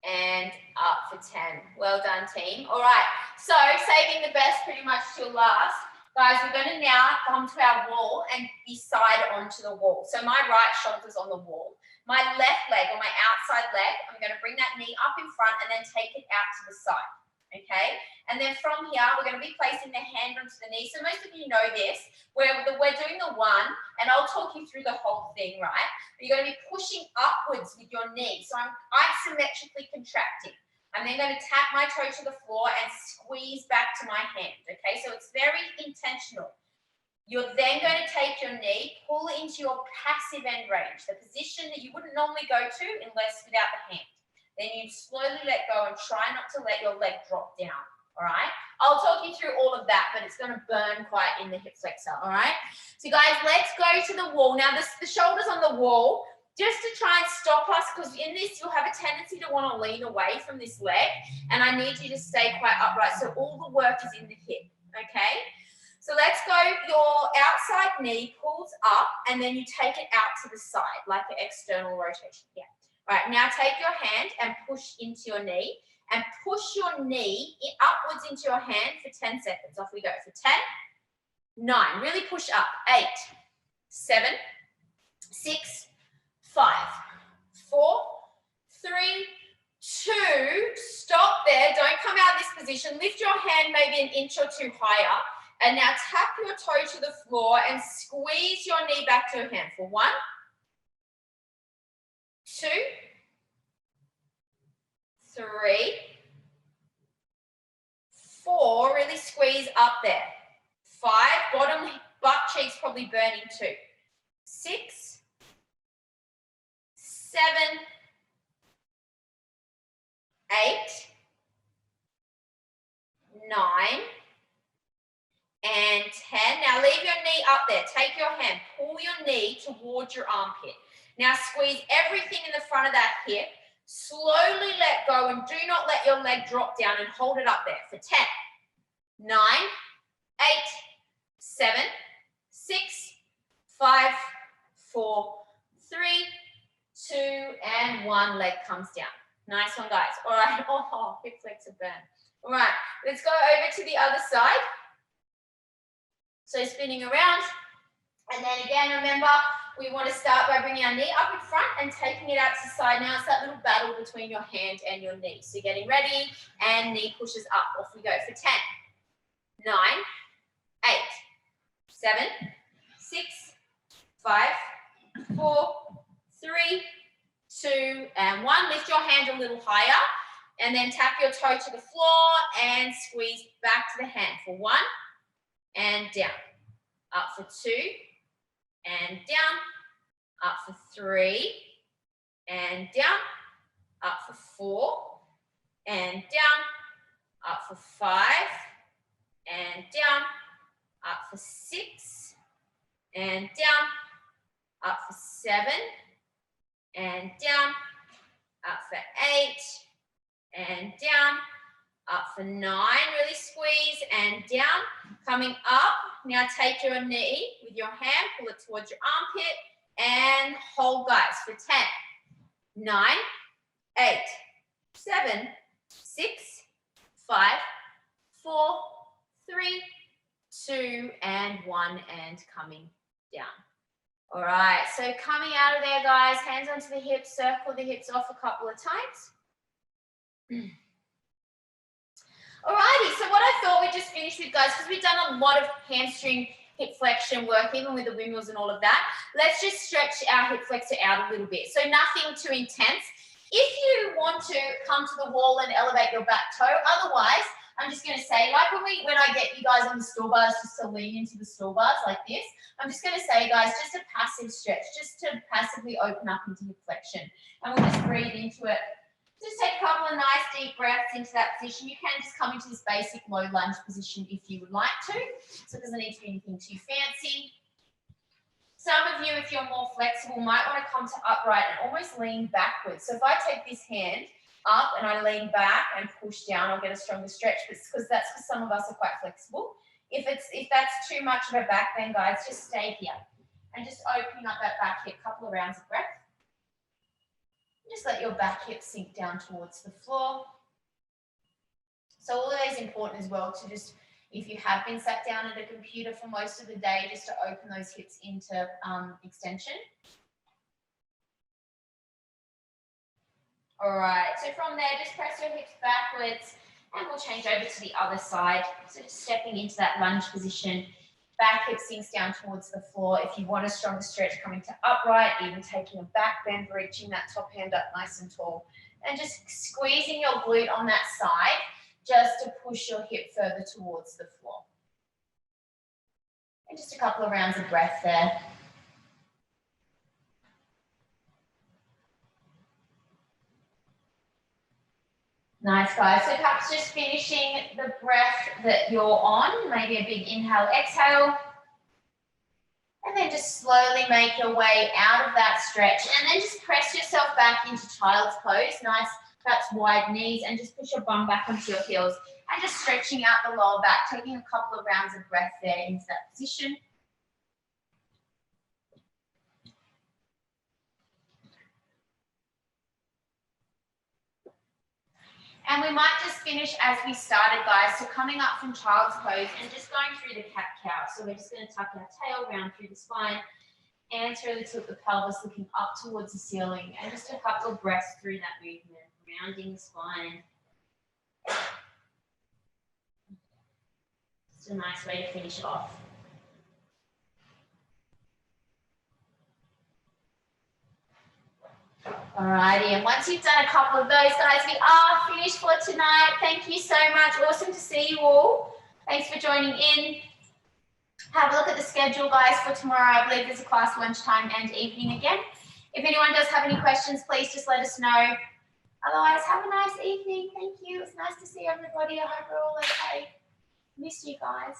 and up for 10. Well done, team. All right, so saving the best pretty much till last. Guys, we're going to now come to our wall and be side onto the wall. So my right shoulder's on the wall. My left leg, or my outside leg, I'm going to bring that knee up in front and then take it out to the side. Okay, and then from here we're going to be placing the hand onto the knee. So most of you know this, where we're doing the one, and I'll talk you through the whole thing, right? But you're going to be pushing upwards with your knee. So I'm isometrically contracting. I'm then going to tap my toe to the floor and squeeze back to my hand. Okay, so it's very intentional. You're then going to take your knee, pull it into your passive end range, the position that you wouldn't normally go to unless without the hand. Then you slowly let go and try not to let your leg drop down, all right? I'll talk you through all of that, but it's going to burn quite in the hip flexor, all right? So guys, let's go to the wall. Now, the shoulder's on the wall, just to try and stop us, because in this, you'll have a tendency to want to lean away from this leg, and I need you to stay quite upright, so all the work is in the hip, okay? So let's go, your outside knee pulls up, and then you take it out to the side, like an external rotation, yeah. All right, now take your hand and push into your knee, and push your knee upwards into your hand for 10 seconds. Off we go for 10, 9, really push up, 8, 7, 6, 5, 4, 3, 2, stop there, don't come out of this position, lift your hand maybe an inch or two higher, and now tap your toe to the floor and squeeze your knee back to your hand for 1, 2, 3, 4, really squeeze up there. 5, bottom butt cheeks probably burning 2. 6, 7, 8, 9, and 10. Now leave your knee up there. Take your hand, pull your knee towards your armpit. Now squeeze everything in the front of that hip. Slowly let go and do not let your leg drop down and hold it up there for 10, 9, 8, 7, 6, 5, 4, 3, 2, and 1. Leg comes down. Nice one, guys. All right. Oh, hip flexor burn. All right. Let's go over to the other side. So spinning around. And then again, remember, we want to start by bringing our knee up in front and taking it out to the side. Now it's that little battle between your hand and your knee. So getting ready and knee pushes up. Off we go for 10, 9, 8, 7, 6, 5, 4, 3, 2, and 1. Lift your hand a little higher and then tap your toe to the floor and squeeze back to the hand for 1 and down. Up for 2 and down. Up for 3 and down. Up for 4 and down. Up for 5 and down. Up for 6 and down. Up for 7 and down. Up for 8 and down. Up for 9, really squeeze and down. Coming up, now take your knee with your hand, pull it towards your armpit and hold, guys, for 10, 9, 8, 7, 6, 5, 4, 3, 2, and 1, and coming down. All right, so coming out of there, guys, hands onto the hips, circle the hips off a couple of times. Alrighty, so what I thought we'd just finish with, guys, because we've done a lot of hamstring hip flexion work, even with the windmills and all of that. Let's just stretch our hip flexor out a little bit. So nothing too intense. If you want to come to the wall and elevate your back toe, otherwise, I'm just going to say, like when I get you guys on the stool bars, just to lean into the stool bars like this, I'm just going to say, guys, just a passive stretch, just to passively open up into hip flexion. And we'll just breathe into it. Just take a couple of nice deep breaths into that position. You can just come into this basic low lunge position if you would like to. So it doesn't need to be anything too fancy. Some of you, if you're more flexible, might want to come to upright and almost lean backwards. So if I take this hand up and I lean back and push down, I'll get a stronger stretch, but because some of us are quite flexible. If that's too much of a back bend, guys, just stay here and just opening up that back hip, couple of rounds of breath. Just let your back hip sink down towards the floor. So all of those important as well to just, if you have been sat down at a computer for most of the day, just to open those hips into extension. All right, so from there, just press your hips backwards and we'll change over to the other side. So just stepping into that lunge position. Back hip sinks down towards the floor. If you want a stronger stretch, coming to upright, even taking a back bend, reaching that top hand up nice and tall. And just squeezing your glute on that side, just to push your hip further towards the floor. And just a couple of rounds of breath there. Nice, guys. So perhaps just finishing the breath that you're on, maybe a big inhale, exhale. And then just slowly make your way out of that stretch. And then just press yourself back into child's pose. Nice, perhaps wide knees, and just push your bum back onto your heels. And just stretching out the lower back, taking a couple of rounds of breath there into that position. And we might just finish as we started, guys. So coming up from child's pose and just going through the cat-cow. So we're just going to tuck our tail round through the spine and really tilt the pelvis, looking up towards the ceiling. And just a couple of breaths through that movement, rounding the spine. Just a nice way to finish it off. Alrighty, and once you've done a couple of those, guys, we are finished for tonight. Thank you so much. Awesome to see you all. Thanks for joining in. Have a look at the schedule, guys, for tomorrow. I believe there's a class lunchtime and evening again. If anyone does have any questions, please just let us know. Otherwise, have a nice evening. Thank you. It's nice to see everybody. I hope we're all okay. Miss you guys.